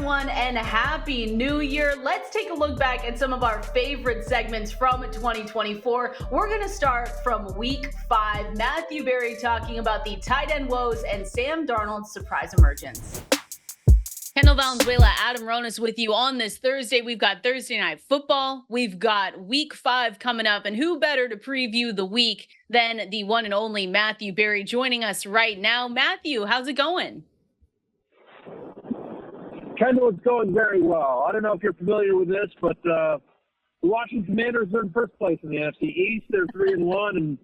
everyone, and Happy New Year. Let's take a look back at some of our favorite segments from 2024. We're going to start from Week 5. Matthew Berry talking about the tight end woes and Sam Darnold's surprise emergence. Kendall, Valenzuela, Adam Ronis with you on this Thursday. We've got Thursday Night Football. We've got Week 5 coming up. And who better to preview the week than the one and only Matthew Berry joining us right now. Matthew, how's it going? Kendall, it's going very well. I don't know if you're familiar with this, but the Washington Commanders are in first place in the NFC East. They're 3-1 and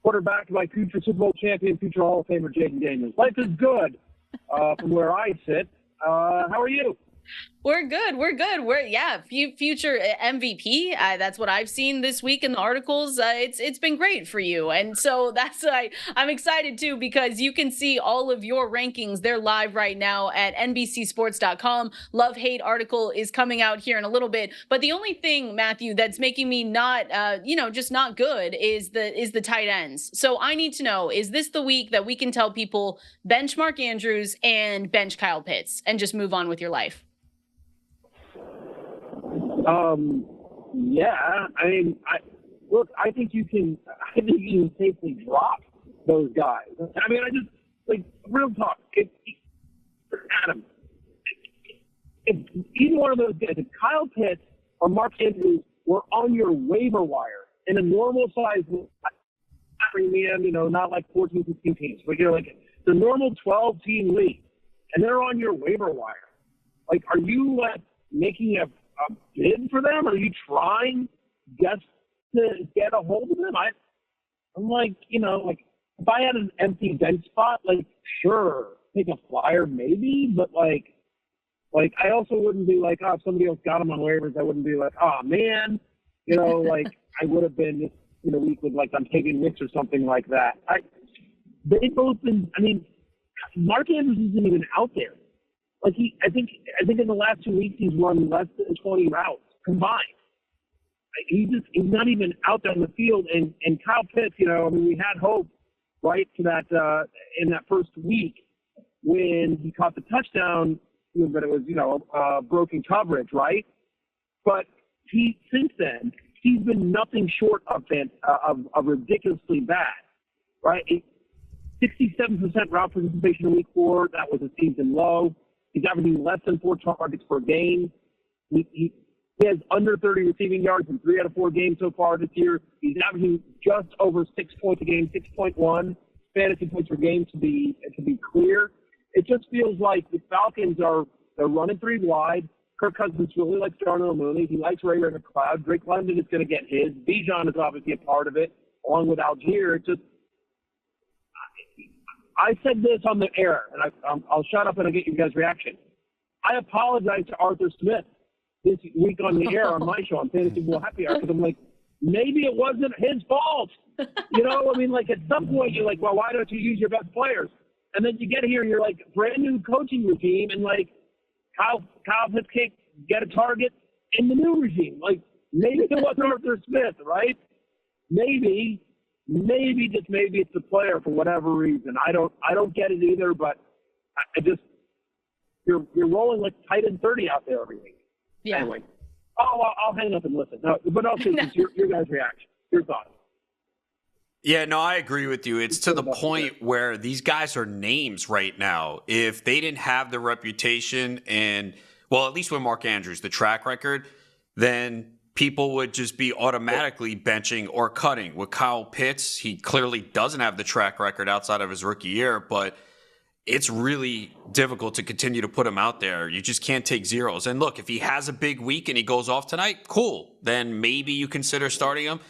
quarterbacked by future Super Bowl champion, future Hall of Famer Jaden Daniels. Life is good from where I sit. How are you? We're good. We're future MVP. That's what I've seen this week in the articles. It's been great for you. And so that's why I'm excited too, because you can see all of your rankings. They're live right now at NBCsports.com. Love hate article is coming out here in a little bit. But the only thing, Matthew, that's making me not, just not good is the tight ends. So I need to know, is this the week that we can tell people bench Mark Andrews and bench Kyle Pitts and just move on with your life? Yeah. I mean, I think you can safely drop those guys. I mean, real talk. Adam, if either one of those guys, if Kyle Pitts or Mark Andrews were on your waiver wire in a normal size premium, not like 14, 15 teams, but you're like the normal 12-team league, and they're on your waiver wire. Like, are you making a bid for them? Are you trying just to get a hold of them? I'm like, if I had an empty bench spot, sure, take a flyer maybe, but I also wouldn't be like, if somebody else got them on waivers, I wouldn't be like, oh man, I would have been in a week with I'm taking Wicks or something like that. They've both been. I mean, Mark Andrews isn't even out there. I think in the last 2 weeks he's run less than 20 routes combined. He's not even out there in the field. And Kyle Pitts, we had hope, right, to that in that first week when he caught the touchdown, but it was broken coverage, right? But since then he's been nothing short of ridiculously bad, right? 67% route participation in week 4. That was a season low. He's averaging less than 4 targets per game. He has under 30 receiving yards in 3 out of 4 games so far this year. He's averaging just over 6 points a game, 6.1 fantasy points per game to be clear. It just feels like the Falcons they're running 3 wide. Kirk Cousins really likes Darnold Mooney. He likes Ray McLeod. Drake London is going to get his. Bijan is obviously a part of it, along with Algier. I said this on the air, and I'll shut up and I'll get you guys' reaction. I apologize to Arthur Smith this week on the air on my show on Fantasy Football Happy Hour, because I'm like, maybe it wasn't his fault. At some point you're like, well, why don't you use your best players? And then you get here and you're like, brand new coaching regime, and Kyle Pitts can't get a target in the new regime. Maybe it wasn't Arthur Smith, right? Maybe it's the player for whatever reason. I don't get it either, but you're rolling like tight end 30 out there every week. Yeah. Anyway, I'll hang up and listen. No, but also your guys' reaction, your thoughts. Yeah, no, I agree with you. It's to the point where these guys are names right now. If they didn't have the reputation and, well, at least with Mark Andrews, the track record, then people would just be automatically benching or cutting. With Kyle Pitts, he clearly doesn't have the track record outside of his rookie year, but it's really difficult to continue to put him out there. You just can't take zeros. And look, if he has a big week and he goes off tonight, cool. Then maybe you consider starting him.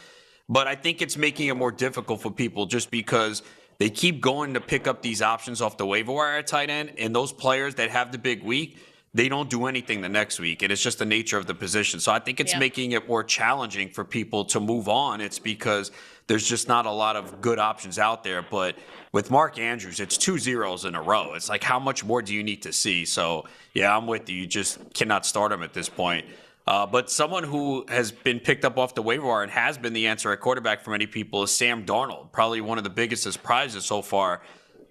But I think it's making it more difficult for people just because they keep going to pick up these options off the waiver wire at tight end, and those players that have the big week, they don't do anything the next week, and it's just the nature of the position. So I think it's making it more challenging for people to move on. It's because there's just not a lot of good options out there. But with Mark Andrews, it's 2 zeros in a row. It's like, how much more do you need to see? So, yeah, I'm with you. You just cannot start him at this point. But someone who has been picked up off the waiver wire and has been the answer at quarterback for many people is Sam Darnold, probably one of the biggest surprises so far.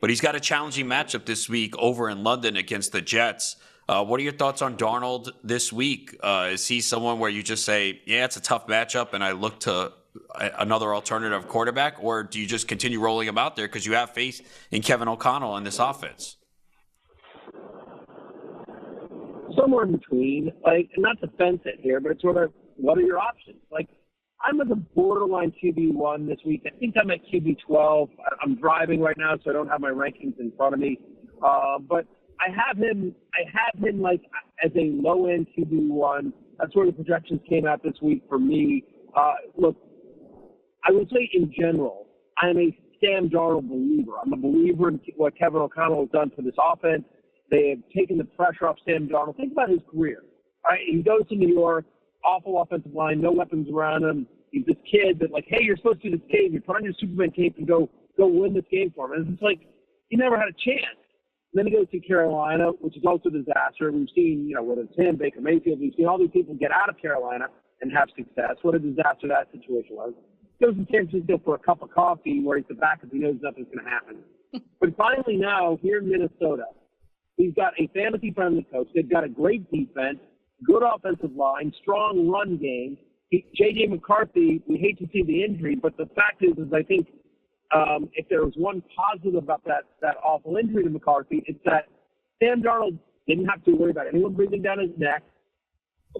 But he's got a challenging matchup this week over in London against the Jets. What are your thoughts on Darnold this week? Is he someone where you just say, yeah, it's a tough matchup and I look to another alternative quarterback, or do you just continue rolling him out there because you have faith in Kevin O'Connell and this offense? Somewhere in between, like, not to fence it here, but it's sort of, what are your options? Like, I'm at the borderline QB1 this week. I think I'm at QB12. I'm driving right now, so I don't have my rankings in front of me. But I have him like as a low-end QB1. That's where the projections came out this week for me. Look, I would say in general, I'm a Sam Darnold believer. I'm a believer in what Kevin O'Connell has done for this offense. They have taken the pressure off Sam Darnold. Think about his career. Right? He goes to New York, awful offensive line, no weapons around him. He's this kid that, like, hey, you're supposed to do this game. You put on your Superman cape and go win this game for him. And it's like he never had a chance. And then he goes to Carolina, which is also a disaster. We've seen, whether it's him, Baker Mayfield, we've seen all these people get out of Carolina and have success. What a disaster that situation was. Goes to San Francisco for a cup of coffee where he's the back because he knows nothing's going to happen. But finally now, here in Minnesota, he's got a fantasy-friendly coach. They've got a great defense, good offensive line, strong run game. J.J. McCarthy, we hate to see the injury, but the fact is I think if there was one positive about that awful injury to McCarthy, it's that Sam Darnold didn't have to worry about anyone breathing down his neck.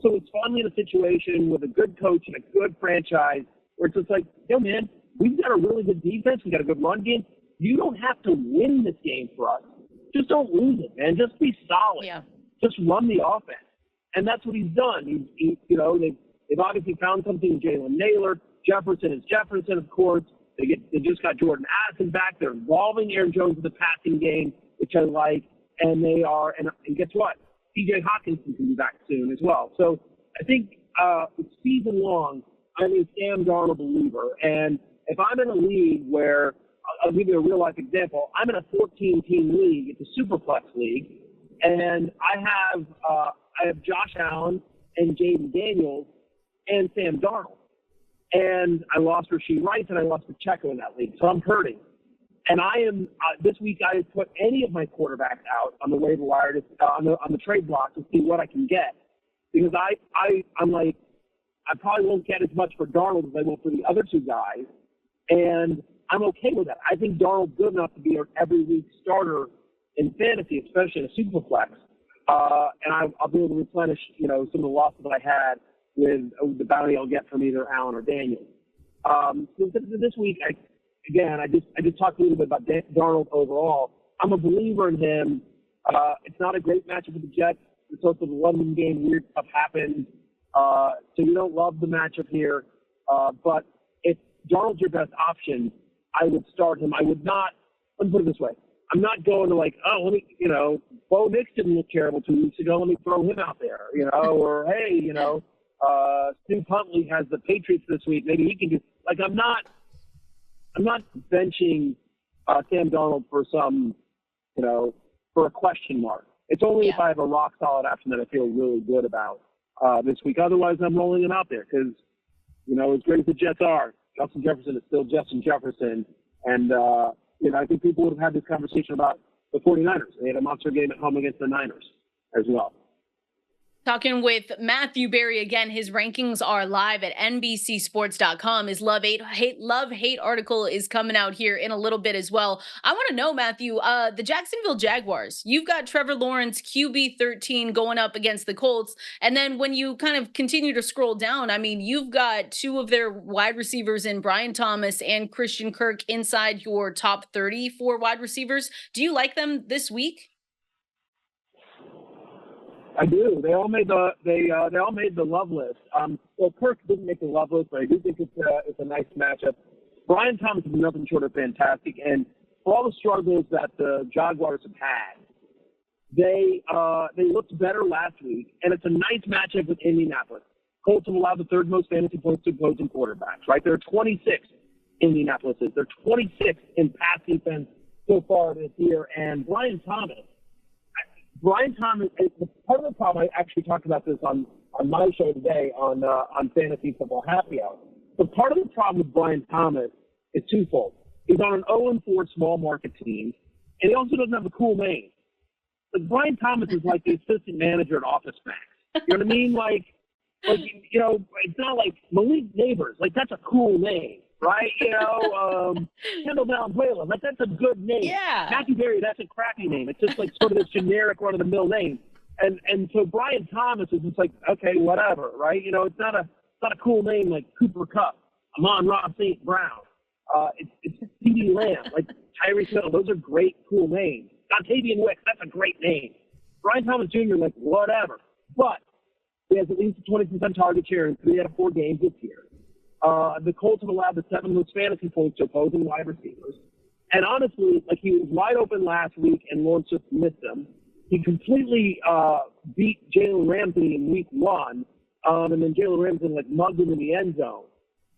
So it's finally in a situation with a good coach and a good franchise where it's just like, yo, man, we've got a really good defense. We've got a good run game. You don't have to win this game for us. Just don't lose it, man. Just be solid. Yeah. Just run the offense. And that's what he's done. They've obviously found something in Jalen Naylor. Jefferson is Jefferson, of course. They just got Jordan Addison back. They're involving Aaron Jones in the passing game, which I like. And they are, and guess what? TJ Hawkinson can be back soon as well. So I think season long, I'm a Sam Darnold believer. And if I'm in a league where, I'll give you a real life example. I'm in a 14-team league. It's a Superflex league. And I have Josh Allen and Jaden Daniels and Sam Darnold. And I lost Rashee Rice and I lost Pacheco in that league. So I'm hurting. And I am this week I have put any of my quarterbacks out on the waiver wire on the trade block to see what I can get. Because I'm like, I probably won't get as much for Darnold as I will for the other two guys. And I'm okay with that. I think Darnold's good enough to be an every week starter in fantasy, especially in a Superflex. And I'll be able to replenish, some of the losses that I had with the bounty I'll get from either Allen or Daniels. So this week, I just talked a little bit about Darnold overall. I'm a believer in him. It's not a great matchup with the Jets. It's also the London game. Weird stuff happens. So you don't love the matchup here. But if Darnold's your best option, I would start him. I would not, let me put it this way. I'm not going to Bo Nix didn't look terrible 2 weeks ago. Let me throw him out there, or hey, Stu Huntley has the Patriots this week. Maybe he can I'm not benching Sam Darnold for some, for a question mark. It's only if I have a rock solid option that I feel really good about this week. Otherwise, I'm rolling him out there because, as great as the Jets are, Justin Jefferson is still Justin Jefferson. And, I think people would have had this conversation about the 49ers. They had a monster game at home against the Niners as well. Talking with Matthew Berry again, his rankings are live at NBCSports.com. His love hate article is coming out here in a little bit as well. I want to know, Matthew, the Jacksonville Jaguars, you've got Trevor Lawrence, QB 13 going up against the Colts. And then when you kind of continue to scroll down, I mean, you've got two of their wide receivers in Brian Thomas and Christian Kirk inside your top 30 for wide receivers. Do you like them this week? I do. They all made the love list. Well, Kirk didn't make the love list, but I do think it's a nice matchup. Brian Thomas is nothing short of fantastic, and for all the struggles that the Jaguars have had, they looked better last week, and it's a nice matchup with Indianapolis. Colts have allowed the third most fantasy points to opposing quarterbacks. Right, they're 26th. Indianapolis is. They're 26th in pass defense so far this year, and Brian Thomas, part of the problem, I actually talked about this on my show today on Fantasy Football Happy Hour. But part of the problem with Brian Thomas is twofold. He's on an 0-4 small market team, and he also doesn't have a cool name. Brian Thomas is like the assistant manager at Office Max. You know what I mean? Like, it's not like Malik Neighbors. Like, that's a cool name, right? Kendall Valenzuela. Like, that's a good name. Yeah. Matthew Berry, that's a crappy name. It's just like sort of this generic run-of-the-mill name. And so Brian Thomas is just like, okay, whatever, right? It's not a cool name like Cooper Kupp, Amon-Ra St. Brown. It's C.D. Lamb, like Tyreek Hill. Those are great, cool names. Dontavian Wicks, that's a great name. Brian Thomas Jr., like, whatever. But he has at least a 20% target share in 3 out of 4 games this year. The Colts have allowed the 7th most fantasy points to opposing wide receivers. And honestly, like, he was wide open last week and Lawrence just missed him. He completely beat Jalen Ramsey in week 1, and then Jalen Ramsey, like, mugged him in the end zone.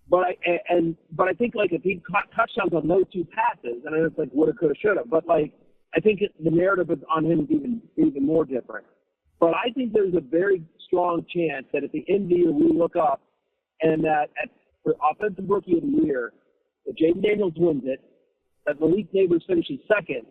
But I think, like, if he caught touchdowns on those 2 passes, and it's like woulda, coulda, shoulda. But, like, I think the narrative on him is even more different. But I think there's a very strong chance that at the end of the year we look up and that for Offensive Rookie of the Year, that Jaden Daniels wins it, that Malik Neighbors finishes second,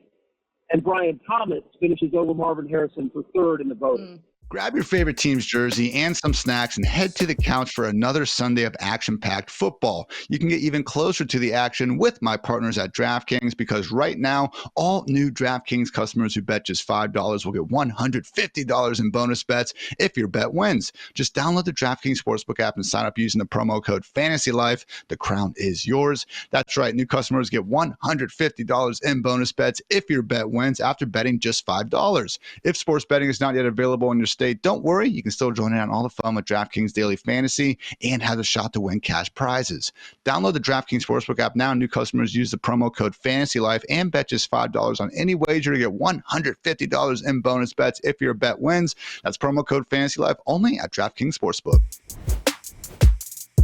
and Brian Thomas finishes over Marvin Harrison for third in the voting. Grab your favorite team's jersey and some snacks and head to the couch for another Sunday of action-packed football. You can get even closer to the action with my partners at DraftKings, because right now, all new DraftKings customers who bet just $5 will get $150 in bonus bets if your bet wins. Just download the DraftKings Sportsbook app and sign up using the promo code FANTASYLIFE. The crown is yours. That's right. New customers get $150 in bonus bets if your bet wins after betting just $5. If sports betting is not yet available in your state, don't worry. You can still join in on all the fun with DraftKings Daily Fantasy and have a shot to win cash prizes. Download the DraftKings Sportsbook app now. New customers use the promo code FANTASYLIFE and bet just $5 on any wager to get $150 in bonus bets if your bet wins. That's promo code FANTASYLIFE only at DraftKings Sportsbook.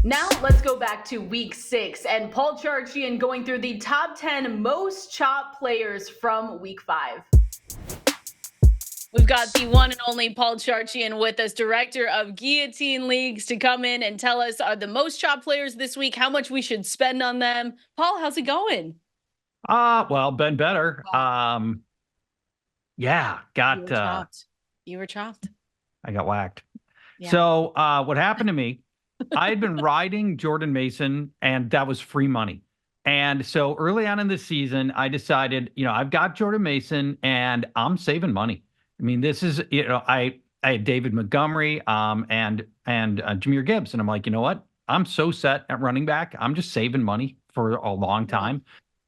Now let's go back to week 6 and Paul Charchian going through the top 10 most chopped players from week 5. We've got the one and only Paul Charchian with us, director of Guillotine Leagues, to come in and tell us are the most chopped players this week, how much we should spend on them. Paul, how's it going? Well, been better. Wow. Yeah, You were chopped. I got whacked. Yeah. So what happened to me, I had been riding Jordan Mason, and that was free money. And so early on in the season, I decided, I've got Jordan Mason and I'm saving money. I mean, this is, I had David Montgomery and Jahmyr Gibbs. And I'm like, you know what? I'm so set at running back. I'm just saving money for a long time.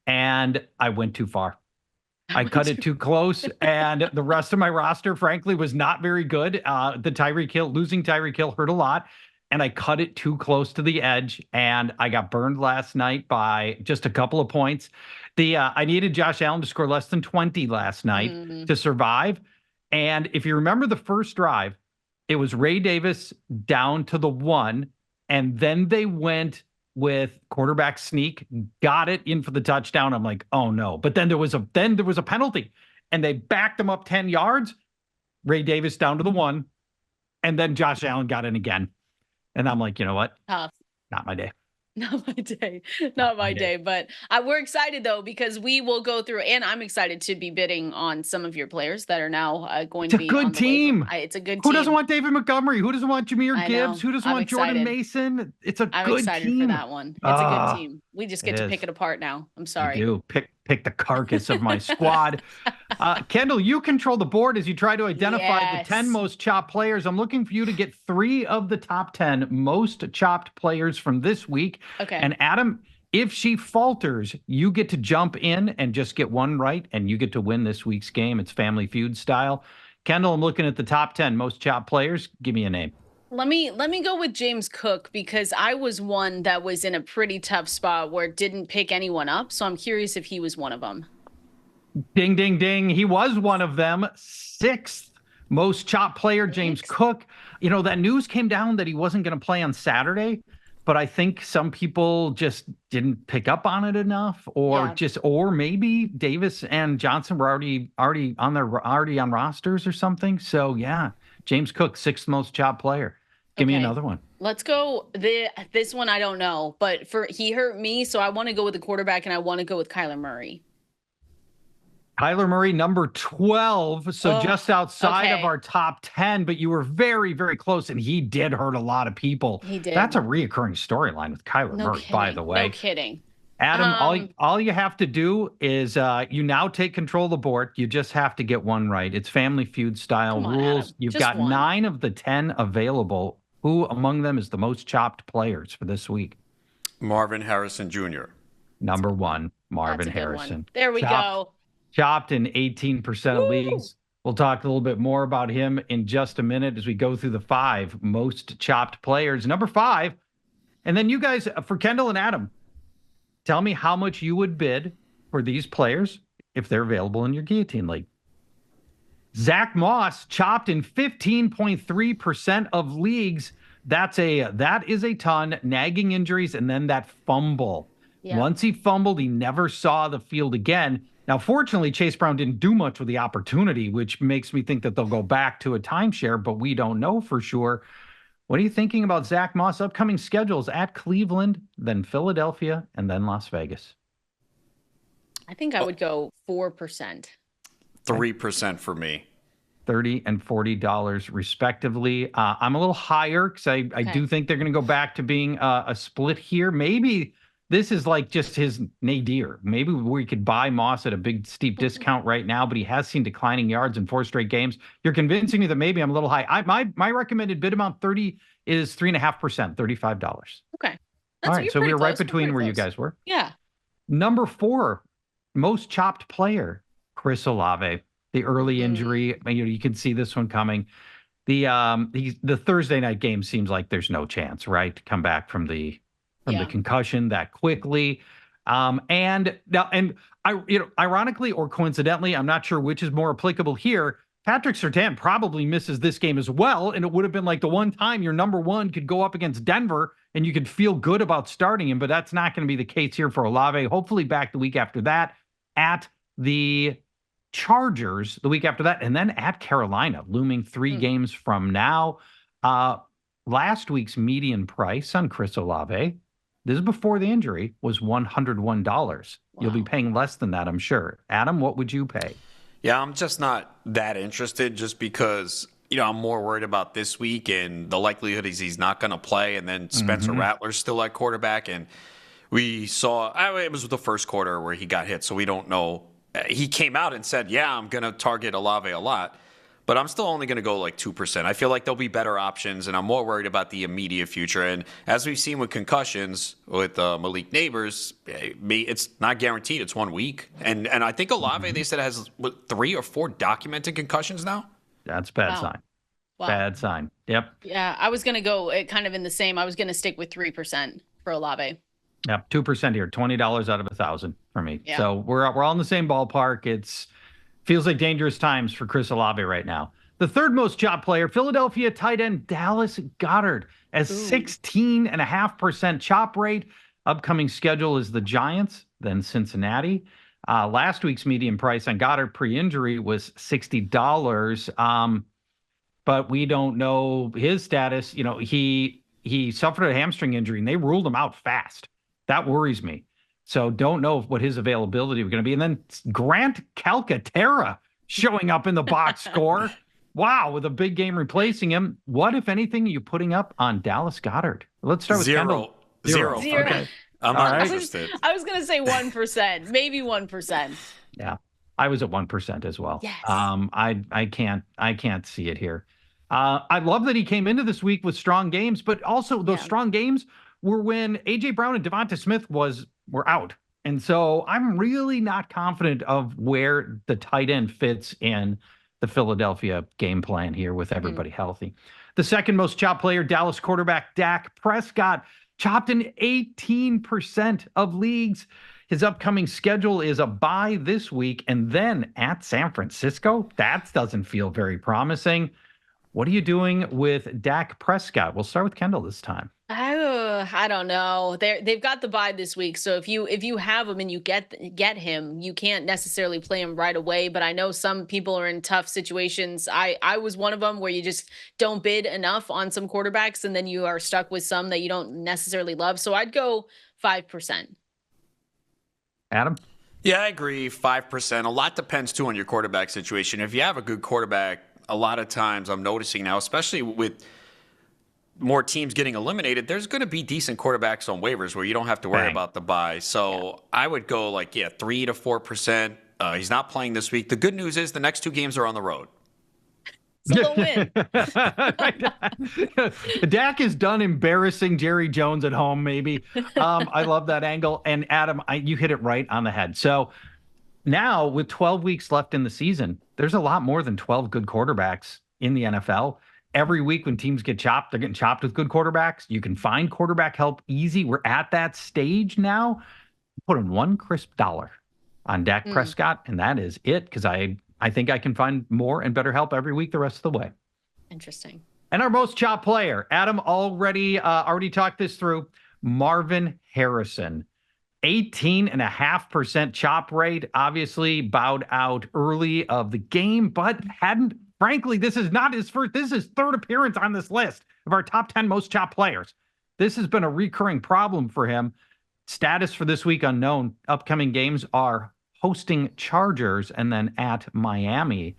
And I went too far. I cut it too close. And the rest of my roster, frankly, was not very good. Losing Tyreek Hill hurt a lot. And I cut it too close to the edge. And I got burned last night by just a couple of points. I needed Josh Allen to score less than 20 last night to survive. And if you remember the first drive, it was Ray Davis down to the 1, and then they went with quarterback sneak, got it in for the touchdown. I'm like, oh no. But then there was a penalty, and they backed them up 10 yards. Ray Davis down to the 1, and then Josh Allen got in again. And I'm like, you know what? Tough. Not my day. Not my day. But we're excited, though, because we will go through, and I'm excited to be bidding on some of your players that are now going to be on the good team. It's a good team. Who doesn't want David Montgomery? Who doesn't want Jahmyr Gibbs? Who doesn't want Jordan Mason? It's a good team. I'm excited for that one. It's a good team. We just get to pick it apart now. I'm sorry. You do. Pick the carcass of my squad. Kendall, you control the board as you try to identify the 10 most chopped players. I'm looking for you to get 3 of the top 10 most chopped players from this week. Okay. And Adam, if she falters, you get to jump in and just get one right, and you get to win this week's game. It's Family Feud style. Kendall, I'm looking at the top 10 most chopped players. Give me a name. Let me go with James Cook, because I was one that was in a pretty tough spot where it didn't pick anyone up. So I'm curious if he was one of them. Ding, ding, ding. He was one of them. 6th most chopped player, James Cook. That news came down that he wasn't going to play on Saturday, but I think some people just didn't pick up on it enough, or maybe Davis and Johnson were already on rosters or something. So yeah, James Cook, 6th most chopped player. Give me another one. Let's go. This one I don't know, but he hurt me, so I want to go with the quarterback, and I want to go with Kyler Murray. Kyler Murray, number 12, so just outside of our top 10, but you were very, very close, and he did hurt a lot of people. He did. That's a reoccurring storyline with Kyler Murray, by the way. No kidding. Adam, all you have to do is you now take control of the board. You just have to get one right. It's Family Feud style rules. Adam, You've got 9 of the 10 available. Who among them is the most chopped players for this week? Marvin Harrison Jr. Number 1, Marvin Harrison. There we go. Chopped in 18% of leagues. We'll talk a little bit more about him in just a minute as we go through the 5 most chopped players. Number 5, and then you guys, for Kendall and Adam, tell me how much you would bid for these players if they're available in your Guillotine League. Zach Moss chopped in 15.3% of leagues. That is a ton. Nagging injuries and then that fumble. Yeah. Once he fumbled, he never saw the field again. Now, fortunately, Chase Brown didn't do much with the opportunity, which makes me think that they'll go back to a timeshare, but we don't know for sure. What are you thinking about Zach Moss' upcoming schedules at Cleveland, then Philadelphia, and then Las Vegas? I think I would go 4%. 3% for me. $30 and $40 respectively. I'm a little higher because I do think they're going to go back to being a split here. Maybe this is like just his nadir. Maybe we could buy Moss at a big steep discount right now, but he has seen declining yards in 4 straight games. You're convincing me that maybe I'm a little high. My recommended bid amount 30 is 3.5%, $35. Okay. All right, so we were right between where you guys were. Yeah. Number 4, most chopped player, Chris Olave. The early injury, you can see this one coming. The Thursday night game seems like there's no chance, right, to come back from the concussion that quickly. Ironically or coincidentally, I'm not sure which is more applicable here. Patrick Surtain probably misses this game as well, and it would have been like the one time your number 1 could go up against Denver and you could feel good about starting him, but that's not going to be the case here for Olave. Hopefully back the week after that at the Chargers the week after that, and then at Carolina, looming 3 games from now. Last week's median price on Chris Olave, this is before the injury, was $101. Wow. You'll be paying less than that, I'm sure. Adam, what would you pay? Yeah, I'm just not that interested just because, I'm more worried about this week and the likelihood is he's not going to play. And then Spencer Rattler's still at quarterback. And we saw, it was the first quarter where he got hit, so we don't know. He came out and said, I'm going to target Olave a lot. But I'm still only going to go like 2%. I feel like there'll be better options, and I'm more worried about the immediate future. And as we've seen with concussions with Malik Neighbors, it's not guaranteed. It's 1 week. And I think Olave, they said, has 3 or 4 documented concussions now. That's a bad sign. Wow. Bad sign. Yep. Yeah, I was going to go kind of in the same. I was going to stick with 3% for Olave. Yep, 2% here, $20 out of 1,000 for me. Yeah. So we're all in the same ballpark. Feels like dangerous times for Chris Olave right now. The third most chopped player, Philadelphia tight end Dallas Goedert, as 16.5% chop rate. Upcoming schedule is the Giants, then Cincinnati. Last week's median price on Goddard pre-injury was $60, but we don't know his status. He suffered a hamstring injury, and they ruled him out fast. That worries me. So don't know what his availability was going to be. And then Grant Calcaterra showing up in the box score. Wow, with a big game replacing him. What, if anything, are you putting up on Dallas Goedert? Let's start with Kendall. Zero. Okay. I'm not interested. I was going to say 1%, maybe 1%. Yeah, I was at 1% as well. Yes. I can't see it here. I love that he came into this week with strong games, but also those strong games were when A.J. Brown and Devonta Smith were out. And so I'm really not confident of where the tight end fits in the Philadelphia game plan here with everybody healthy. The second most chopped player, Dallas quarterback Dak Prescott, chopped in 18% of leagues. His upcoming schedule is a bye this week and then at San Francisco. That doesn't feel very promising. What are you doing with Dak Prescott? We'll start with Kendall this time. I don't know. They've got the bye this week, so if you have him and you get him, you can't necessarily play him right away. But I know some people are in tough situations. I was one of them where you just don't bid enough on some quarterbacks, and then you are stuck with some that you don't necessarily love. So I'd go 5%. Adam? Yeah, I agree. 5%. A lot depends too on your quarterback situation. If you have a good quarterback, a lot of times I'm noticing now, especially with more teams getting eliminated, there's going to be decent quarterbacks on waivers where you don't have to worry about the bye. So I would go 3 to 4%. He's not playing this week. The good news is the next 2 games are on the road. So they'll win. Dak is done embarrassing Jerry Jones at home, maybe. I love that angle. And Adam, you hit it right on the head. So now with 12 weeks left in the season, there's a lot more than 12 good quarterbacks in the NFL. Every week when teams get chopped, they're getting chopped with good quarterbacks. You can find quarterback help easy. We're at that stage now. Put in $1 crisp on Dak Prescott, and that is it, because I think I can find more and better help every week the rest of the way. Interesting. And our most chopped player, Adam already talked this through, Marvin Harrison. 18.5% chop rate, obviously bowed out early of the game, but frankly, this is not his first, this is his third appearance on this list of our top 10 most chopped players. This has been a recurring problem for him. Status for this week unknown. Upcoming games are hosting Chargers and then at Miami.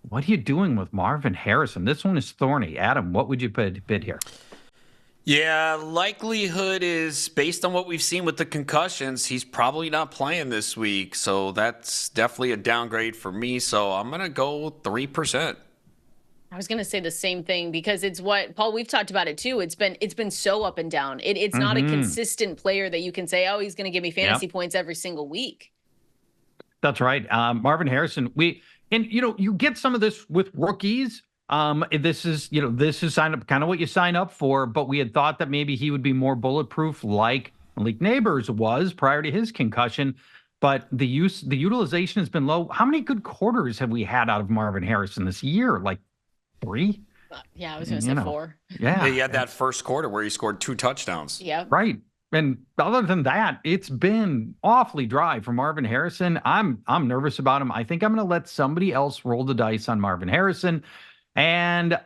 What are you doing with Marvin Harrison? This one is thorny. Adam, what would you bid here? Yeah, likelihood is, based on what we've seen with the concussions, he's probably not playing this week. So that's definitely a downgrade for me. So I'm going to go 3%. I was going to say the same thing, because it's what, Paul, we've talked about it too. It's been so up and down. It's not a consistent player that you can say, oh, he's going to give me fantasy points every single week. That's right. Marvin Harrison, you get some of this with rookies. This is sign up, kind of what you sign up for, but we had thought that maybe he would be more bulletproof like Malik Neighbors was prior to his concussion, but the utilization has been low. How many good quarters have we had out of Marvin Harrison this year? Like 3? Yeah, I was going to say 4. Yeah. He had that first quarter where he scored 2 touchdowns. Yeah. Right. And other than that, it's been awfully dry for Marvin Harrison. I'm nervous about him. I think I'm going to let somebody else roll the dice on Marvin Harrison, and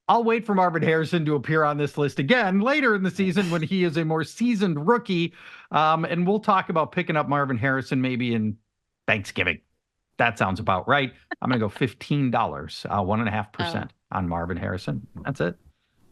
I'll wait for Marvin Harrison to appear on this list again later in the season when he is a more seasoned rookie. And we'll talk about picking up Marvin Harrison maybe in Thanksgiving. That sounds about right. I'm going to go $15, 1.5% on Marvin Harrison. That's it.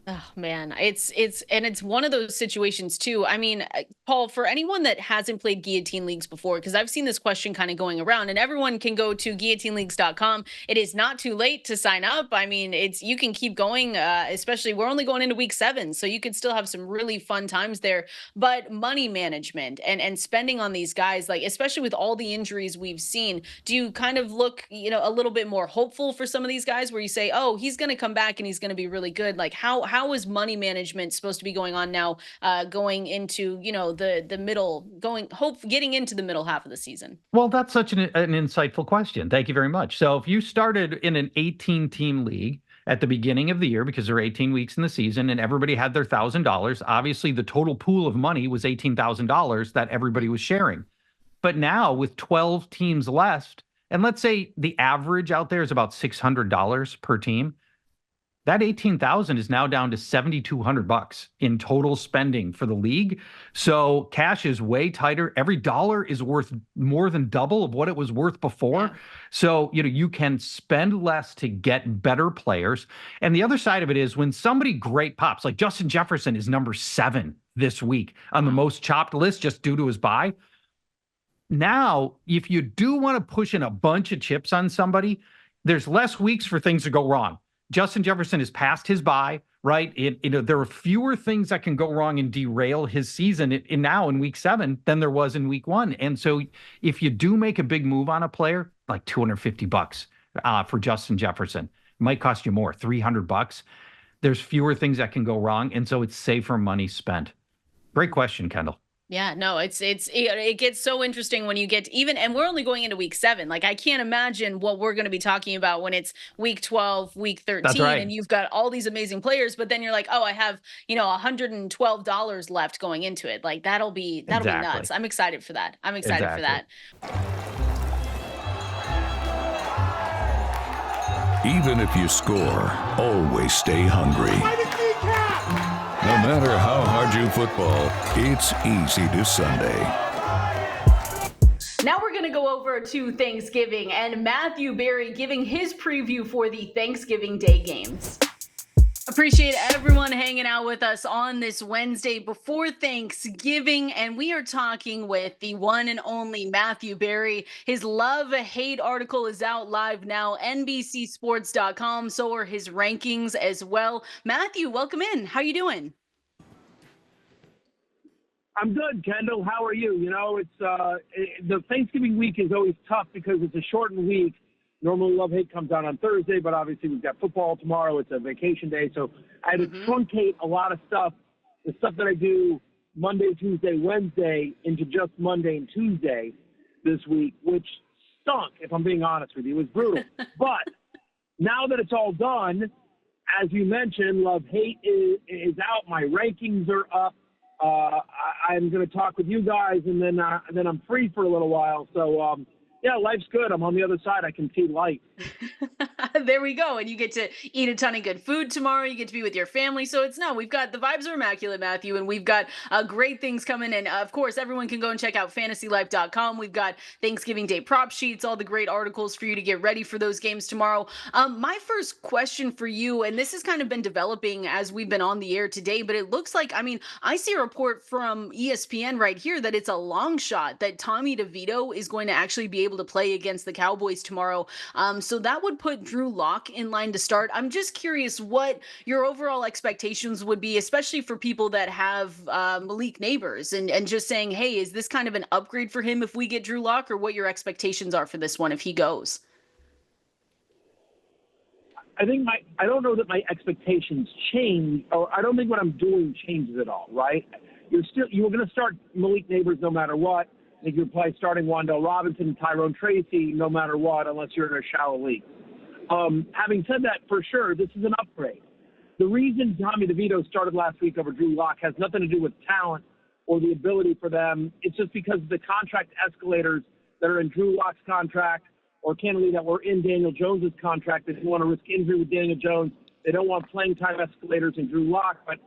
Oh man, it's one of those situations too. I mean, Paul, for anyone that hasn't played Guillotine Leagues before, because I've seen this question kind of going around, and everyone can go to guillotineleagues.com. It is not too late to sign up. I mean, you can keep going, especially we're only going into week 7, so you could still have some really fun times there. But money management and spending on these guys, like especially with all the injuries we've seen, do you kind of look, a little bit more hopeful for some of these guys where you say, oh, he's going to come back and he's going to be really good? Like how is money management supposed to be going on now, going into, the middle, getting into the middle half of the season? Well, that's such an insightful question. Thank you very much. So if you started in an 18-team league at the beginning of the year, because there are 18 weeks in the season and everybody had their $1,000, obviously the total pool of money was $18,000 that everybody was sharing. But now with 12 teams left, and let's say the average out there is about $600 per team, that $18,000 is now down to $7,200 in total spending for the league. So cash is way tighter. Every dollar is worth more than double of what it was worth before. Yeah. So, you can spend less to get better players. And the other side of it is when somebody great pops, like Justin Jefferson is number 7 this week on the most chopped list just due to his bye. Now, if you do want to push in a bunch of chips on somebody, there's less weeks for things to go wrong. Justin Jefferson is past his bye, right? There are fewer things that can go wrong and derail his season now in week 7 than there was in week 1. And so if you do make a big move on a player, like $250 for Justin Jefferson, it might cost you more, $300. There's fewer things that can go wrong. And so it's safer money spent. Great question, Kendall. Yeah, no, it gets so interesting when you get and we're only going into week 7. Like I can't imagine what we're going to be talking about when it's week 12, week 13, That's right. And you've got all these amazing players, but then you're like, oh, I have, $112 left going into it. Like that'll be nuts. I'm excited for that. For that. Even if you score, always stay hungry. No matter how hard you football, it's easy to Sunday. Now we're going to go over to Thanksgiving and Matthew Berry giving his preview for the Thanksgiving Day games. Appreciate everyone hanging out with us on this Wednesday before Thanksgiving, and we are talking with the one and only Matthew Berry. His love-hate article is out live now, NBCSports.com, so are his rankings as well. Matthew, welcome in. How you doing? I'm good, Kendall. How are you? You know, it's the Thanksgiving week is always tough because it's a shortened week. Normally, Love Hate comes out on Thursday, but obviously we've got football tomorrow. It's a vacation day, so I had to truncate a lot of stuff, the stuff that I do Monday, Tuesday, Wednesday, into just Monday and Tuesday this week, which stunk, if I'm being honest with you. It was brutal. But now that it's all done, as you mentioned, Love Hate is out. My rankings are up. I'm going to talk with you guys, and then I'm free for a little while. So, yeah, life's good. I'm on the other side. I can see light. There we go. And you get to eat a ton of good food tomorrow. You get to be with your family. So we've got the vibes are immaculate, Matthew, and we've got great things coming. And of course, everyone can go and check out FantasyLife.com. We've got Thanksgiving Day prop sheets, all the great articles for you to get ready for those games tomorrow. My first question for you, and this has kind of been developing as we've been on the air today, but it looks like, I see a report from ESPN right here that it's a long shot that Tommy DeVito is going to actually be able to play against the Cowboys tomorrow. So that would put Drew Lock in line to start. I'm just curious what your overall expectations would be, especially for people that have Malik Neighbors and just saying, hey, is this kind of an upgrade for him if we get Drew Lock, or what your expectations are for this one if he goes? I don't know that my expectations change, or I don't think what I'm doing changes at all, right? You're going to start Malik Neighbors no matter what. I think you're probably starting Wan'Dale Robinson and Tyrone Tracy no matter what, unless you're in a shallow league. Having said that, for sure, this is an upgrade. The reason Tommy DeVito started last week over Drew Lock has nothing to do with talent or the ability for them. It's just because of the contract escalators that are in Drew Lock's contract, or candidly that were in Daniel Jones's contract. They didn't want to risk injury with Daniel Jones. They don't want playing time escalators in Drew Lock. But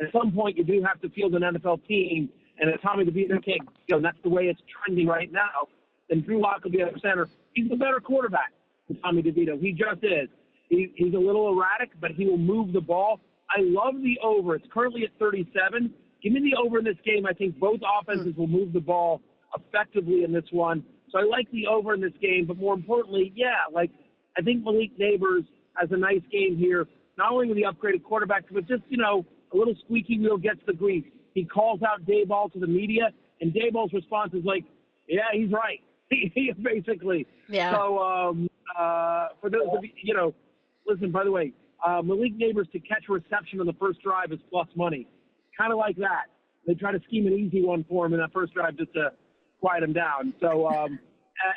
at some point, you do have to field an NFL team. And if Tommy DeVito can't go, and that's the way it's trending right now, then Drew Lock will be at the center. He's a better quarterback than Tommy DeVito. He just is. He's a little erratic, but he will move the ball. I love the over. It's currently at 37. Give me the over in this game. I think both offenses will move the ball effectively in this one. So I like the over in this game. But more importantly, I think Malik Neighbors has a nice game here, not only with the upgraded quarterback, but just, a little squeaky wheel gets the grease. He calls out Dayball to the media, and Dayball's response is like, yeah, he's right. Basically. Yeah. So for those of you, listen, by the way, Malik Neighbors to catch a reception on the first drive is plus money. Kind of like that. They try to scheme an easy one for him in that first drive just to quiet him down. So at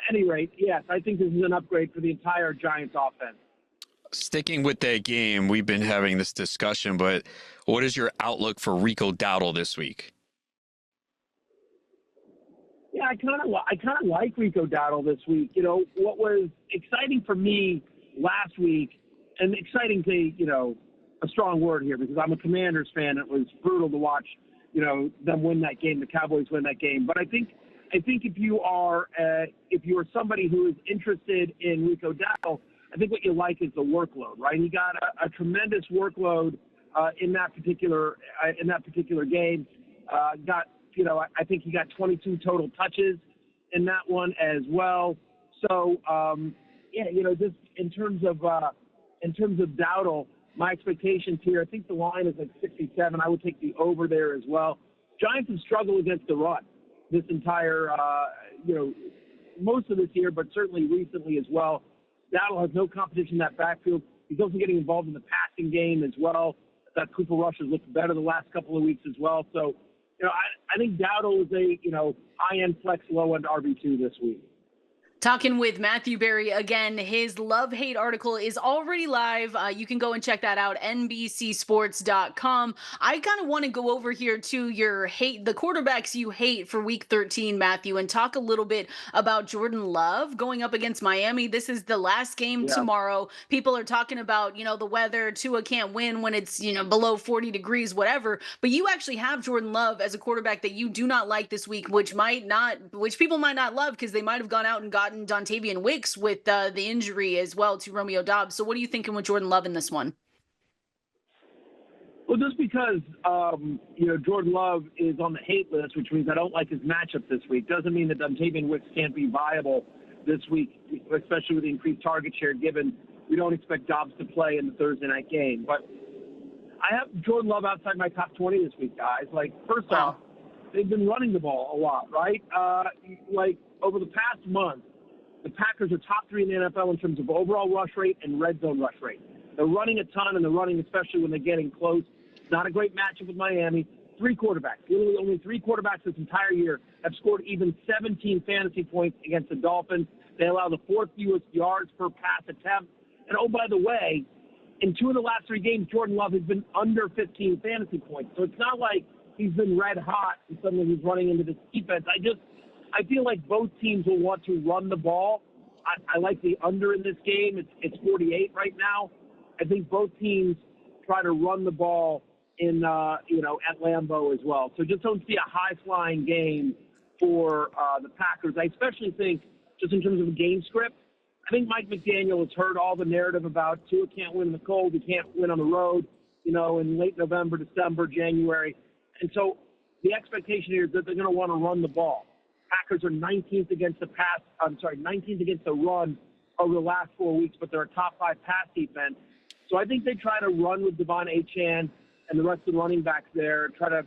any rate, yes, I think this is an upgrade for the entire Giants offense. Sticking with that game, we've been having this discussion, but what is your outlook for Rico Dowdle this week? Yeah, I kind of like Rico Dowdle this week. What was exciting for me last week, and exciting to, a strong word here because I'm a Commanders fan. It was brutal to watch, them win that game, the Cowboys win that game. But I think if you are somebody who is interested in Rico Dowdle, I think what you like is the workload, right? He got a tremendous workload in that particular game. I think he got 22 total touches in that one as well. So just in terms of Dowdle, my expectations here, I think the line is like 67. I would take the over there as well. Giants have struggled against the run this entire most of this year, but certainly recently as well. Dowdle has no competition in that backfield. He's also getting involved in the passing game as well. That Cooper Rush has looked better the last couple of weeks as well. So, I think Dowdle is a, high-end flex, low-end RB2 this week. Talking with Matthew Berry again. His love-hate article is already live. You can go and check that out, nbcsports.com. I kind of want to go over here to the quarterbacks you hate for week 13, Matthew, and talk a little bit about Jordan Love going up against Miami. This is the last game tomorrow. People are talking about, the weather. Tua can't win when it's, below 40 degrees, whatever. But you actually have Jordan Love as a quarterback that you do not like this week, which people might not love because they might have gone out and gotten Dontavian Wicks with the injury as well to Romeo Doubs. So what are you thinking with Jordan Love in this one? Well, just because, Jordan Love is on the hate list, which means I don't like his matchup this week, doesn't mean that Dontavian Wicks can't be viable this week, especially with the increased target share, given we don't expect Doubs to play in the Thursday night game. But I have Jordan Love outside my top 20 this week, guys. First off, they've been running the ball a lot, right? Over the past month, the Packers are top 3 in the NFL in terms of overall rush rate and red zone rush rate. They're running a ton, and they're running especially when they're getting close. It's not a great matchup with Miami. 3 quarterbacks, literally only 3 quarterbacks this entire year have scored even 17 fantasy points against the Dolphins. They allow the 4th fewest yards per pass attempt. And, oh, by the way, in 2 of the last 3 games, Jordan Love has been under 15 fantasy points. So it's not like he's been red hot and suddenly he's running into this defense. I feel like both teams will want to run the ball. I like the under in this game. It's 48 right now. I think both teams try to run the ball in at Lambeau as well. So just don't see a high-flying game for the Packers. I especially think, just in terms of a game script, I think Mike McDaniel has heard all the narrative about Tua can't win in the cold, he can't win on the road, in late November, December, January. And so the expectation here is that they're going to want to run the ball. Packers are 19th against the 19th against the run over the last 4 weeks, but they're a top 5 pass defense. So I think they try to run with Devon Achane and the rest of the running backs there, try to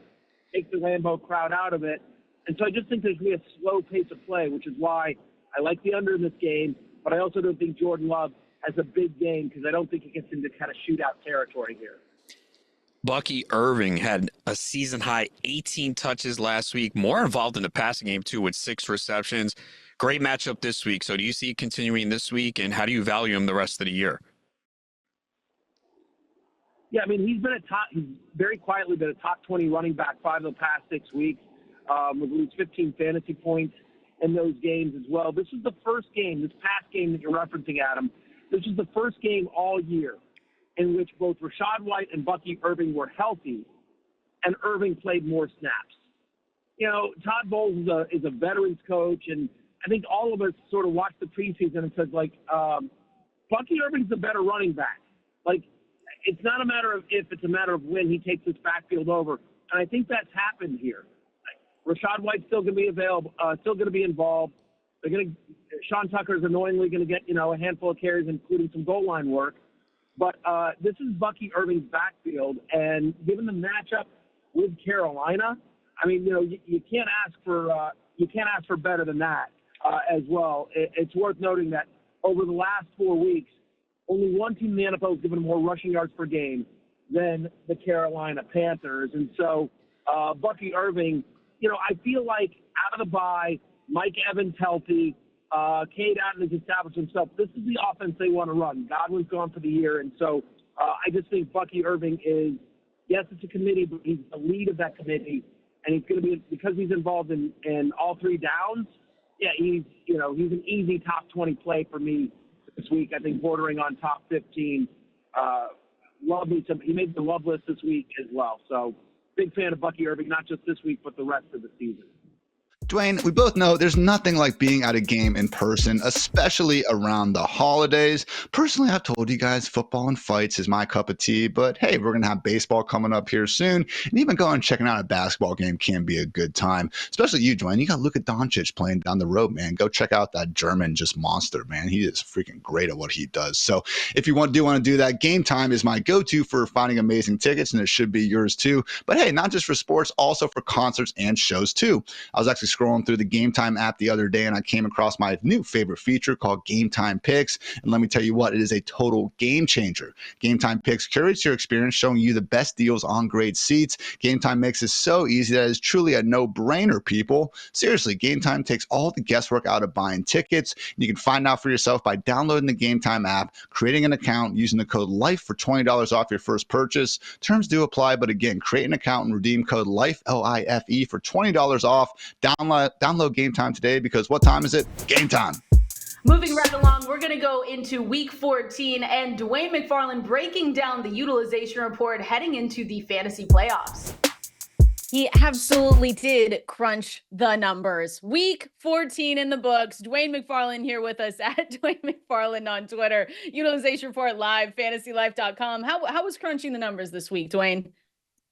take the Lambeau crowd out of it. And so I just think there's going to be a slow pace of play, which is why I like the under in this game, but I also don't think Jordan Love has a big game because I don't think he gets into kind of shootout territory here. Bucky Irving had a season-high 18 touches last week, more involved in the passing game, too, with 6 receptions. Great matchup this week. So do you see it continuing this week, and how do you value him the rest of the year? Yeah, he's very quietly been a top 20 running back 5 of the past 6 weeks, with at least 15 fantasy points in those games as well. This is the first game, this past game that you're referencing, Adam, this is the first game all year in which both Rachaad White and Bucky Irving were healthy, and Irving played more snaps. Todd Bowles is a veterans coach, and I think all of us sort of watched the preseason and said, Bucky Irving's a better running back. It's not a matter of if, it's a matter of when he takes this backfield over. And I think that's happened here. Rachaad White's still going to be available, still going to be involved. Sean Tucker's annoyingly going to get, a handful of carries, including some goal line work. But this is Bucky Irving's backfield, and given the matchup with Carolina, you can't ask for better than that as well. It's worth noting that over the last 4 weeks, only one team in the NFL has given more rushing yards per game than the Carolina Panthers, and so Bucky Irving, I feel like out of the bye, Mike Evans healthy. Cade Otton has established himself. This is the offense they want to run. Godwin's gone for the year, and so I just think Bucky Irving is, yes, it's a committee, but he's the lead of that committee, and he's going to be, because he's involved in all 3 downs. Yeah, he's an easy top 20 play for me this week. I think bordering on top 15. He made the love list this week as well. So big fan of Bucky Irving, not just this week, but the rest of the season. Dwain, we both know there's nothing like being at a game in person, especially around the holidays. Personally, I've told you guys football and fights is my cup of tea, but hey, we're going to have baseball coming up here soon, and even going and checking out a basketball game can be a good time, especially you, Dwain. You got Luka Doncic playing down the road, man. Go check out that German monster, man. He is freaking great at what he does. So if you want to do that, Game Time is my go-to for finding amazing tickets, and it should be yours too. But hey, not just for sports, also for concerts and shows too. I was actually scrolling through the Game Time app the other day, and I came across my new favorite feature called Game Time Picks. And let me tell you what, it is a total game changer. Game Time Picks curates your experience, showing you the best deals on great seats. Game Time makes it so easy that it's truly a no-brainer, people. Seriously, Game Time takes all the guesswork out of buying tickets. You can find out for yourself by downloading the Game Time app, creating an account, using the code LIFE for $20 off your first purchase. Terms do apply, but again, create an account and redeem code LIFE, L-I-F-E, for $20 off. Download Game Time today, because what time is it? Game time. Moving right along, we're going to go into week 14 and Dwain McFarland breaking down the utilization report heading into the fantasy playoffs. He absolutely did crunch the numbers. Week 14 in the books. Dwain McFarland here with us at Dwain McFarland on Twitter. Utilization report live, FantasyLife.com. How was crunching the numbers this week, Dwain?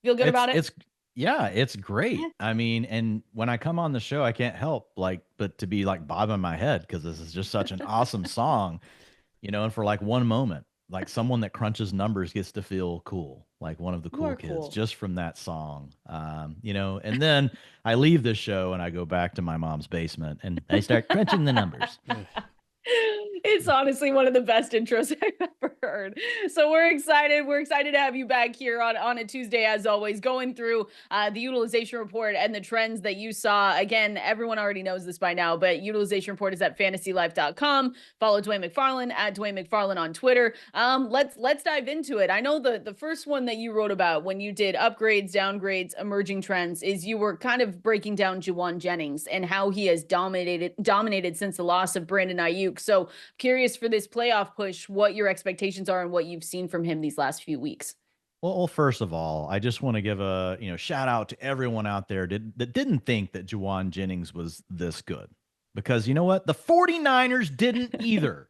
Feel good about it? It's great. I mean, and when I come on the show, I can't help but to be bobbing my head, because this is just such an awesome song, and for one moment, someone that crunches numbers gets to feel cool, like one of the cool kids just from that song. And then I leave this show and I go back to my mom's basement and I start crunching the numbers. It's honestly one of the best intros I've ever heard. So we're excited. We're excited to have you back here on a Tuesday, as always, going through the utilization report and the trends that you saw. Again, everyone already knows this by now, but utilization report is at FantasyLife.com. Follow Dwain McFarland at Dwain McFarland on Twitter. Let's dive into it. I know the first one that you wrote about when you did upgrades, downgrades, emerging trends is you were kind of breaking down Juwan Jennings and how he has dominated since the loss of Brandon Ayuk. So curious for this playoff push, what your expectations are and what you've seen from him these last few weeks. Well, first of all, I just want to give a shout out to everyone out there that didn't think that Juwan Jennings was this good, because you know what? The 49ers didn't either.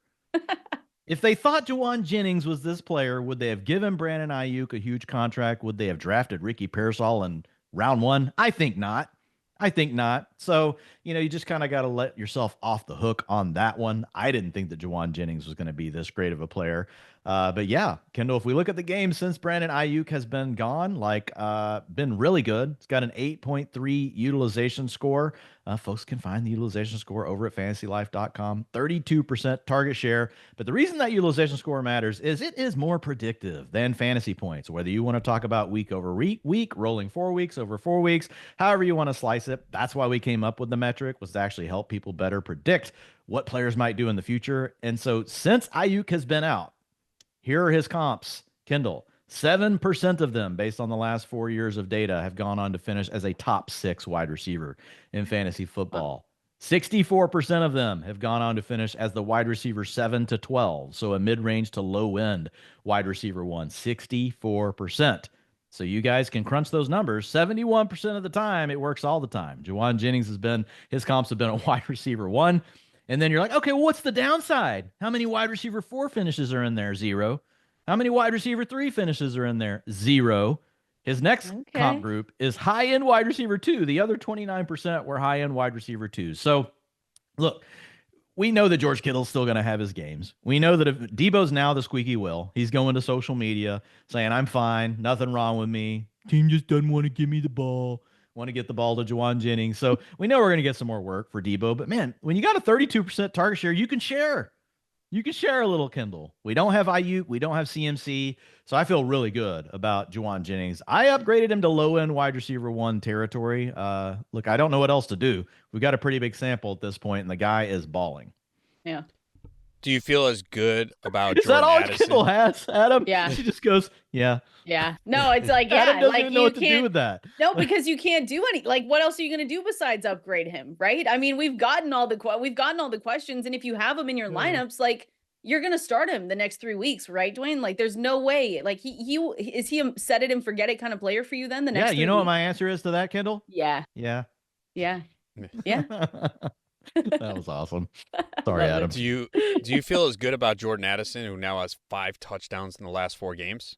If they thought Juwan Jennings was this player, would they have given Brandon Ayuk a huge contract? Would they have drafted Ricky Pearsall in round 1? I think not. So, you just kind of got to let yourself off the hook on that one. I didn't think that Juwan Jennings was going to be this great of a player. But yeah, Kendall, if we look at the game since Brandon Ayuk has been gone, been really good. It's got an 8.3 utilization score. Folks can find the utilization score over at FantasyLife.com. 32% target share. But the reason that utilization score matters is it is more predictive than fantasy points. Whether you want to talk about week over week, rolling 4 weeks over 4 weeks, however you want to slice it. That's why we came up with the metric, was to actually help people better predict what players might do in the future. And so since Ayuk has been out, here are his comps. Kendall, 7% of them, based on the last 4 years of data, have gone on to finish as a top 6 wide receiver in fantasy football. 64% of them have gone on to finish as the wide receiver 7 to 12, so a mid-range to low-end wide receiver 1. 64%. So you guys can crunch those numbers. 71% of the time, it works all the time. Juwan Jennings his comps have been a wide receiver 1. And then you're like, okay, well, what's the downside? How many wide receiver 4 finishes are in there? 0. How many wide receiver 3 finishes are in there? 0. His next comp group is high-end wide receiver 2. The other 29% were high-end wide receiver 2. So, look, we know that George Kittle's still going to have his games. We know that if Debo's now the squeaky wheel, he's going to social media saying, I'm fine, nothing wrong with me. Team just doesn't want to give me the ball. Want to get the ball to Juwan Jennings. So we know we're going to get some more work for Debo. But, man, when you got a 32% target share, you can share. You can share a little, Kendall. We don't have Ayuk. We don't have CMC. So I feel really good about Juwan Jennings. I upgraded him to low-end wide receiver 1 territory. Look, I don't know what else to do. We've got a pretty big sample at this point, and the guy is balling. Yeah. Do you feel as good about Is Jordan that all Addison? Kendall has, Adam? Yeah. She just goes, yeah. Yeah. No, it's like, yeah. Adam doesn't like even know you what to can't do with that. No, because you can't do any, what else are you going to do besides upgrade him? Right. I mean, we've gotten all the questions. And if you have him in your lineups, you're going to start him the next 3 weeks, right, Dwain? There's no way. Is he a set it and forget it kind of player for you then? The next 3 you know weeks? what my answer is to that, Kendall? Yeah. Yeah. Yeah. Yeah. That was awesome. Sorry, Adam. Do you feel as good about Jordan Addison, who now has 5 touchdowns in the last 4 games?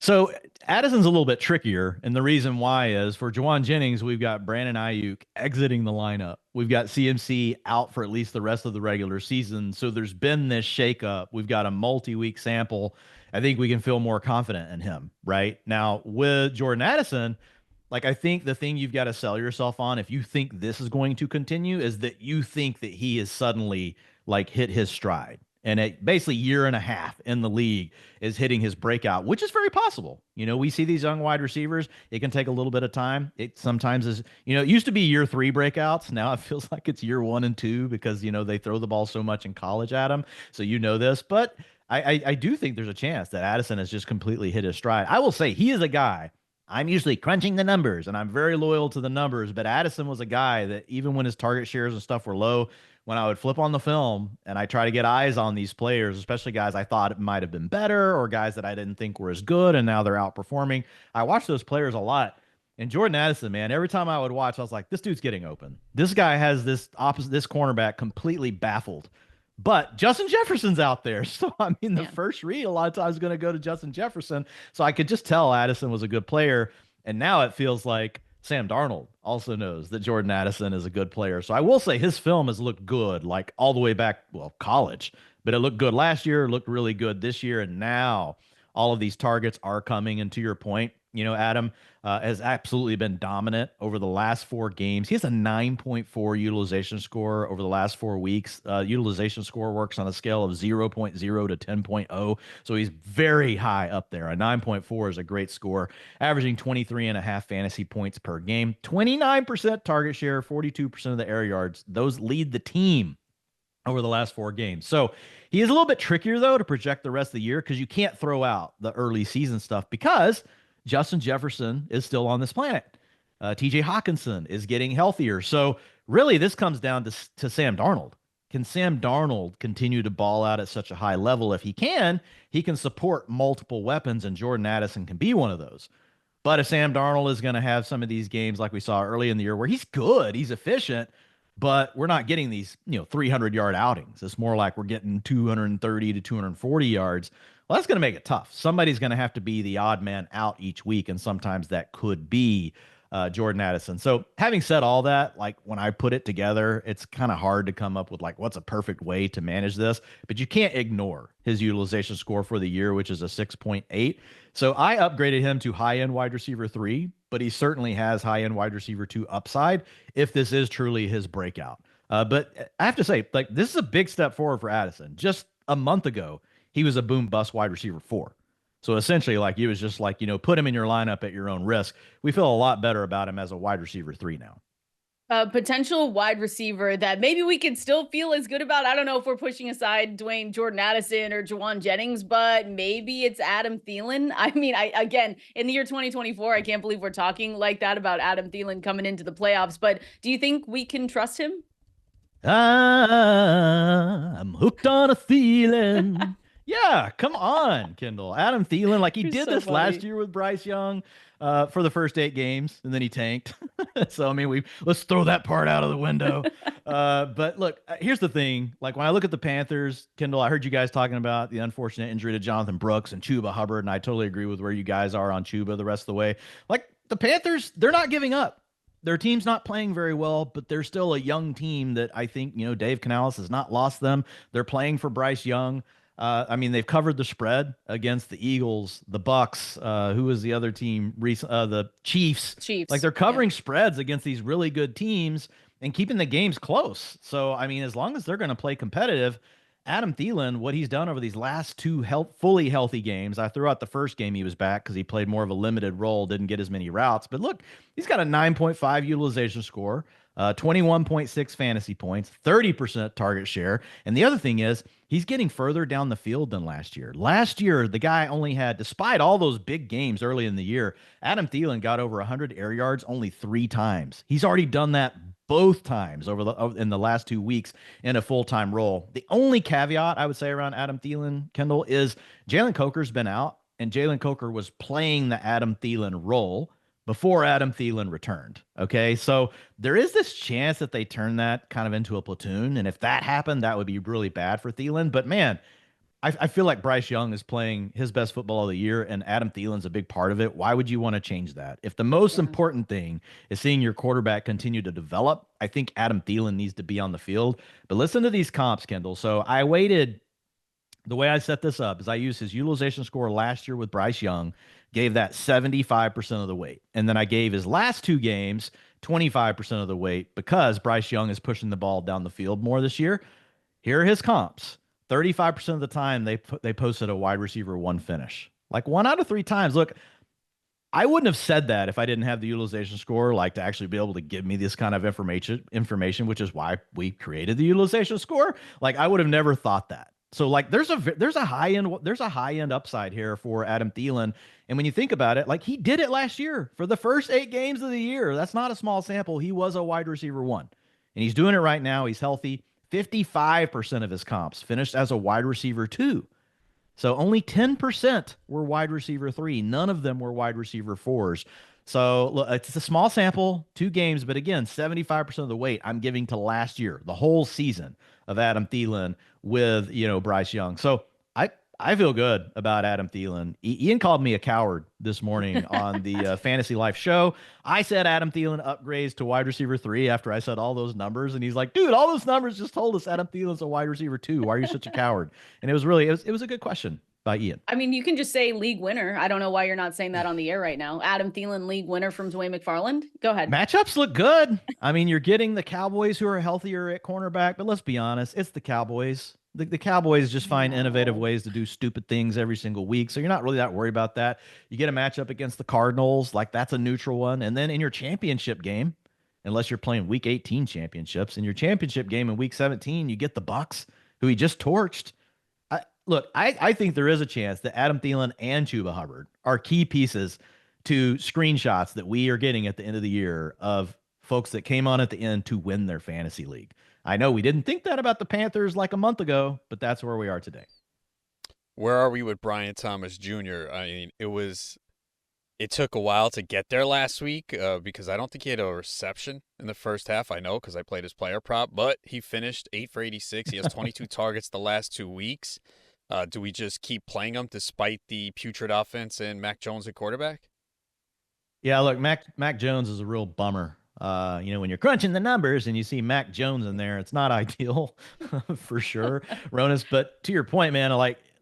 So Addison's a little bit trickier, and the reason why is for Juwan Jennings, we've got Brandon Ayuk exiting the lineup. We've got CMC out for at least the rest of the regular season. So there's been this shakeup. We've got a multi-week sample. I think we can feel more confident in him right now with Jordan Addison. Like, I think the thing you've got to sell yourself on, if you think this is going to continue, is that you think that he is suddenly like hit his stride. And at basically year and a half in the league is hitting his breakout, which is very possible. You know, we see these young wide receivers. It can take a little bit of time. It sometimes is, you know, it used to be year 3 breakouts. Now it feels like it's year 1 and 2 because, you know, they throw the ball so much in college at him. So you know this, but I do think there's a chance that Addison has just completely hit his stride. I will say he is a guy. I'm usually crunching the numbers and I'm very loyal to the numbers, but Addison was a guy that even when his target shares and stuff were low, when I would flip on the film and I try to get eyes on these players, especially guys I thought might have been better or guys that I didn't think were as good and now they're outperforming, I watch those players a lot. And Jordan Addison, man, every time I would watch, I was like, this dude's getting open. This guy has this cornerback completely baffled. But Justin Jefferson's out there. So, I mean, the first read a lot of times is going to go to Justin Jefferson. So I could just tell Addison was a good player. And now it feels like Sam Darnold also knows that Jordan Addison is a good player. So I will say his film has looked good, like all the way back, well, college. But it looked good last year, looked really good this year. And now all of these targets are coming. And to your point, you know, Adam has absolutely been dominant over the last 4 games. He has a 9.4 utilization score over the last 4 weeks. Utilization score works on a scale of 0.0 to 10.0. So he's very high up there. A 9.4 is a great score, averaging 23.5 fantasy points per game, 29% target share, 42% of the air yards. Those lead the team over the last 4 games. So he is a little bit trickier, though, to project the rest of the year because you can't throw out the early season stuff because Justin Jefferson is still on this planet. TJ Hawkinson is getting healthier. So really this comes down to Sam Darnold. Can Sam Darnold continue to ball out at such a high level? If he can support multiple weapons, and Jordan Addison can be one of those. But if Sam Darnold is going to have some of these games like we saw early in the year where he's good, he's efficient, but we're not getting these, 300-yard outings. It's more like we're getting 230 to 240 yards. Well, that's going to make it tough. Somebody's going to have to be the odd man out each week, and sometimes that could be Jordan Addison. So having said all that, like when I put it together, it's kind of hard to come up with like what's a perfect way to manage this, but you can't ignore his utilization score for the year, which is a 6.8. So I upgraded him to high-end wide receiver 3, but he certainly has high-end wide receiver 2 upside if this is truly his breakout. But I have to say, like, this is a big step forward for Addison. Just a month ago, he was a boom bust wide receiver 4. So essentially, like, he was just like, put him in your lineup at your own risk. We feel a lot better about him as a wide receiver 3 now. Potential wide receiver that maybe we could still feel as good about. I don't know if we're pushing aside Jordan Addison or Juwan Jennings, but maybe it's Adam Thielen. I mean, again, in the year 2024, I can't believe we're talking like that about Adam Thielen coming into the playoffs. But do you think we can trust him? I'm hooked on a Thielen. Yeah, come on, Kendall. Adam Thielen, like he did so this funny last year with Bryce Young for the first 8 games, and then he tanked. So, I mean, let's throw that part out of the window. But look, here's the thing. Like when I look at the Panthers, Kendall, I heard you guys talking about the unfortunate injury to Jonathan Brooks and Chuba Hubbard, and I totally agree with where you guys are on Chuba the rest of the way. Like the Panthers, they're not giving up. Their team's not playing very well, but they're still a young team that I think, Dave Canales has not lost them. They're playing for Bryce Young. I mean, they've covered the spread against the Eagles, the Bucks. Who was the other team? The Chiefs. Like they're covering spreads against these really good teams and keeping the games close. So, I mean, as long as they're going to play competitive, Adam Thielen, what he's done over these last 2 fully healthy games, I threw out the first game he was back because he played more of a limited role, didn't get as many routes. But look, he's got a 9.5 utilization score, 21.6 fantasy points, 30% target share. And the other thing is he's getting further down the field than last year. Last year, the guy only had, despite all those big games early in the year, Adam Thielen got over 100 air yards only 3 times. He's already done that both times in the last 2 weeks in a full-time role. The only caveat I would say around Adam Thielen, Kendall, is Jalen Coker's been out, and Jalen Coker was playing the Adam Thielen role before Adam Thielen returned. Okay, so there is this chance that they turn that kind of into a platoon, and if that happened, that would be really bad for Thielen. But man, I feel like Bryce Young is playing his best football of the year, and Adam Thielen's a big part of it. Why would you want to change that? If the most important thing is seeing your quarterback continue to develop, I think Adam Thielen needs to be on the field. But listen to these comps, Kendall. So I waited. The way I set this up is I used his utilization score last year with Bryce Young, gave that 75% of the weight. And then I gave his last 2 games 25% of the weight because Bryce Young is pushing the ball down the field more this year. Here are his comps. 35% of the time they posted a wide receiver 1 finish. Like 1 out of 3 times. Look, I wouldn't have said that if I didn't have the utilization score, like to actually be able to give me this kind of information, which is why we created the utilization score. Like I would have never thought that. So like there's a high end upside here for Adam Thielen. And when you think about it, like he did it last year for the first 8 games of the year. That's not a small sample. He was a wide receiver 1 and he's doing it right now. He's healthy. 55% of his comps finished as a wide receiver 2. So only 10% were wide receiver 3. None of them were wide receiver 4s. So look, it's a small sample, 2 games, but again, 75% of the weight I'm giving to last year, the whole season of Adam Thielen with, Bryce Young. So I feel good about Adam Thielen. Ian called me a coward this morning on the Fantasy Life show. I said Adam Thielen upgrades to wide receiver 3 after I said all those numbers. And he's like, dude, all those numbers just told us Adam Thielen's a wide receiver 2. Why are you such a coward? And it was a good question by Ian. I mean, you can just say league winner. I don't know why you're not saying that on the air right now. Adam Thielen, league winner from Dwain McFarland. Go ahead. Matchups look good. I mean, you're getting the Cowboys who are healthier at cornerback, but let's be honest, it's the Cowboys. The Cowboys just find innovative ways to do stupid things every single week. So you're not really that worried about that. You get a matchup against the Cardinals, like that's a neutral one. And then in your championship game, unless you're playing week 18 championships, in your championship game in week 17, you get the Bucs, who he just torched. I think there is a chance that Adam Thielen and Chuba Hubbard are key pieces to screenshots that we are getting at the end of the year of folks that came on at the end to win their fantasy league. I know we didn't think that about the Panthers like a month ago, but that's where we are today. Where are we with Brian Thomas Jr.? I mean, it took a while to get there last week because I don't think he had a reception in the first half. I know because I played his player prop, but he finished 8 for 86. He has 22 targets the last 2 weeks. Do we just keep playing him despite the putrid offense and Mac Jones at quarterback? Yeah, look, Mac Jones is a real bummer. When you're crunching the numbers and you see Mac Jones in there, it's not ideal for sure, Ronis. But to your point, man,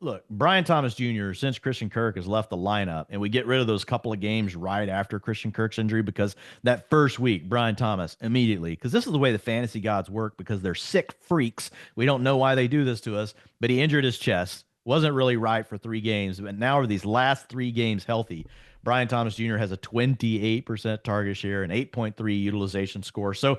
look, Brian Thomas Jr., since Christian Kirk has left the lineup and we get rid of those couple of games right after Christian Kirk's injury, because that first week, Brian Thomas immediately, because this is the way the fantasy gods work, because they're sick freaks. We don't know why they do this to us, but he injured his chest, wasn't really right for 3 games. But now are these last 3 games healthy? Brian Thomas Jr. has a 28% target share and 8.3 utilization score. So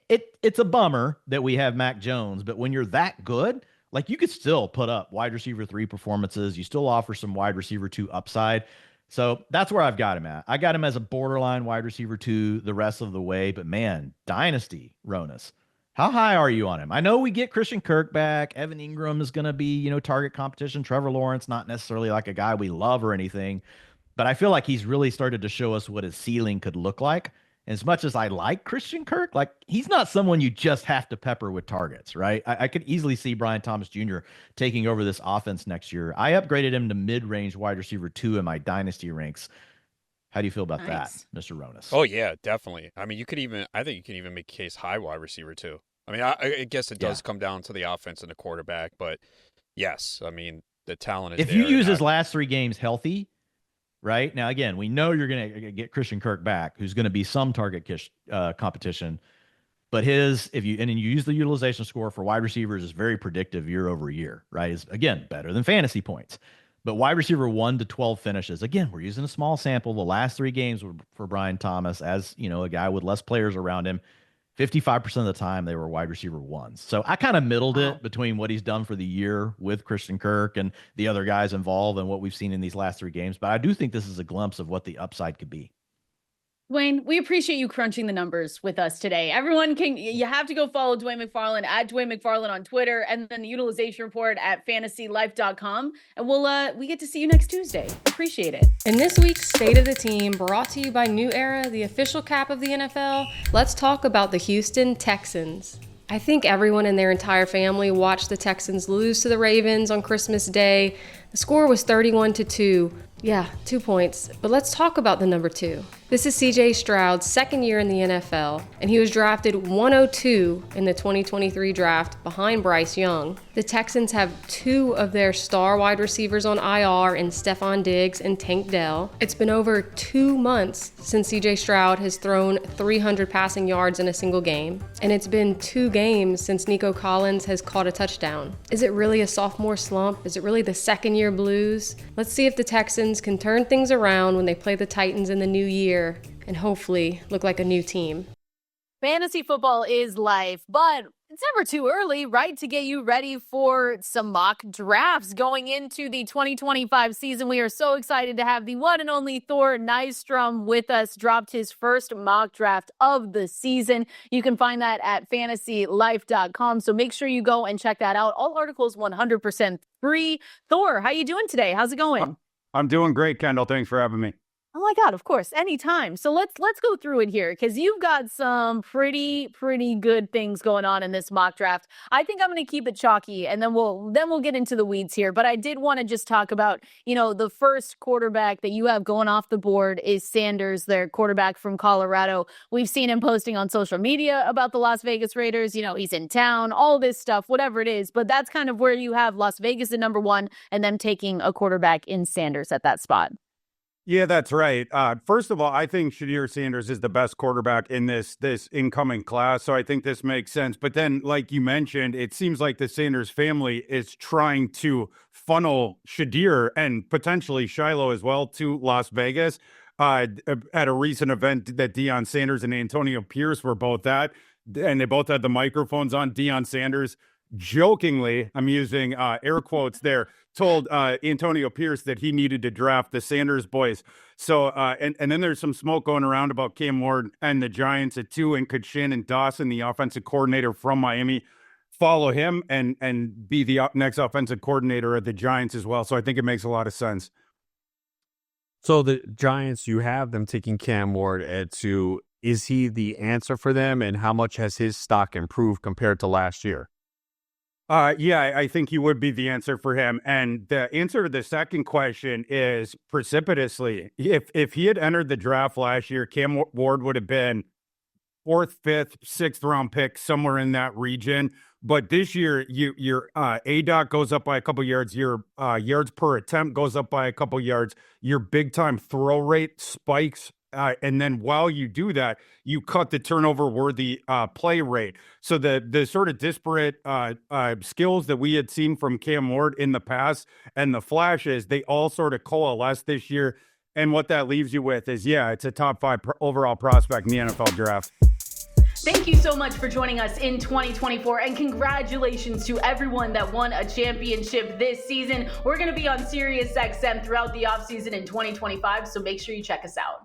it's a bummer that we have Mac Jones, but when you're that good, like you could still put up wide receiver 3 performances. You still offer some wide receiver 2 upside. So that's where I've got him at. I got him as a borderline wide receiver 2 the rest of the way, but man, dynasty Ronis. How high are you on him? I know we get Christian Kirk back. Evan Ingram is going to be, target competition. Trevor Lawrence, not necessarily like a guy we love or anything. But I feel like he's really started to show us what his ceiling could look like. And as much as I like Christian Kirk, like he's not someone you just have to pepper with targets, right? I could easily see Brian Thomas Jr. taking over this offense next year. I upgraded him to mid-range wide receiver 2 in my dynasty ranks. How do you feel about that, Mr. Ronis? Oh, yeah, definitely. I mean, I think you can even make a case high wide receiver 2. I mean, I guess it does come down to the offense and the quarterback, but yes, I mean, the talent is if there. You use his last 3 games healthy, right? Now, again, we know you're going to get Christian Kirk back, who's going to be some target competition. But if you use the utilization score for wide receivers is very predictive year over year, right? Is again better than fantasy points. But wide receiver 1 to 12 finishes. Again, we're using a small sample. The last 3 games were for Brian Thomas as a guy with less players around him. 55% of the time they were wide receiver 1s. So I kind of middled it between what he's done for the year with Christian Kirk and the other guys involved and what we've seen in these last 3 games. But I do think this is a glimpse of what the upside could be. Dwain, we appreciate you crunching the numbers with us today. You have to go follow Dwain McFarland at Dwain McFarland on Twitter, and then the utilization report at FantasyLife.com. And we get to see you next Tuesday. Appreciate it. In this week's State of the Team, brought to you by New Era, the official cap of the NFL, let's talk about the Houston Texans. I think everyone in their entire family watched the Texans lose to the Ravens on Christmas Day. The score was 31-2. Yeah, 2 points. But let's talk about the number 2. This is CJ Stroud's second year in the NFL, and he was drafted 102 in the 2023 draft behind Bryce Young. The Texans have 2 of their star wide receivers on IR in Stephon Diggs and Tank Dell. It's been over 2 months since CJ Stroud has thrown 300 passing yards in a single game, and it's been 2 games since Nico Collins has caught a touchdown. Is it really a sophomore slump? Is it really the second year blues? Let's see if the Texans can turn things around when they play the Titans in the new year and hopefully look like a new team. Fantasy football is life, but it's never too early, right, to get you ready for some mock drafts going into the 2025 season. We are so excited to have the one and only Thor Nystrom with us. Dropped his first mock draft of the season. You can find that at FantasyLife.com, so make sure you go and check that out. All articles 100% free. Thor, how you doing today? How's it going? I'm doing great, Kendall. Thanks for having me. Oh my God, of course, anytime. So let's go through it here because you've got some pretty good things going on in this mock draft. I think I'm going to keep it chalky, and then we'll get into the weeds here. But I did want to just talk about, the first quarterback that you have going off the board is Sanders, their quarterback from Colorado. We've seen him posting on social media about the Las Vegas Raiders. He's in town, all this stuff, whatever it is. But that's kind of where you have Las Vegas at number 1, and them taking a quarterback in Sanders at that spot. Yeah, that's right. First of all, I think Shedeur Sanders is the best quarterback in this incoming class, so I think this makes sense. But then, like you mentioned, it seems like the Sanders family is trying to funnel Shedeur and potentially Shiloh as well to Las Vegas. At a recent event that Deion Sanders and Antonio Pierce were both at, and they both had the microphones on, Deion Sanders jokingly, I'm using air quotes there, told Antonio Pierce that he needed to draft the Sanders boys. So, and then there's some smoke going around about Cam Ward and the Giants at 2, and could Shannon Dawson, the offensive coordinator from Miami, follow him and be the next offensive coordinator of the Giants as well. So I think it makes a lot of sense. So the Giants, you have them taking Cam Ward at 2. Is he the answer for them, and how much has his stock improved compared to last year? Yeah, I think he would be the answer for him. And the answer to the second question is precipitously. If he had entered the draft last year, Cam Ward would have been 4th, 5th, 6th round pick, somewhere in that region. But this year, your ADOT goes up by a couple yards. Your yards per attempt goes up by a couple yards. Your big time throw rate spikes. And then while you do that, you cut the turnover worthy play rate. So the sort of disparate skills that we had seen from Cam Ward in the past and the flashes, they all sort of coalesce this year. And what that leaves you with is, it's a top 5 overall prospect in the NFL draft. Thank you so much for joining us in 2024, and congratulations to everyone that won a championship this season. We're going to be on Sirius XM throughout the offseason in 2025, so make sure you check us out.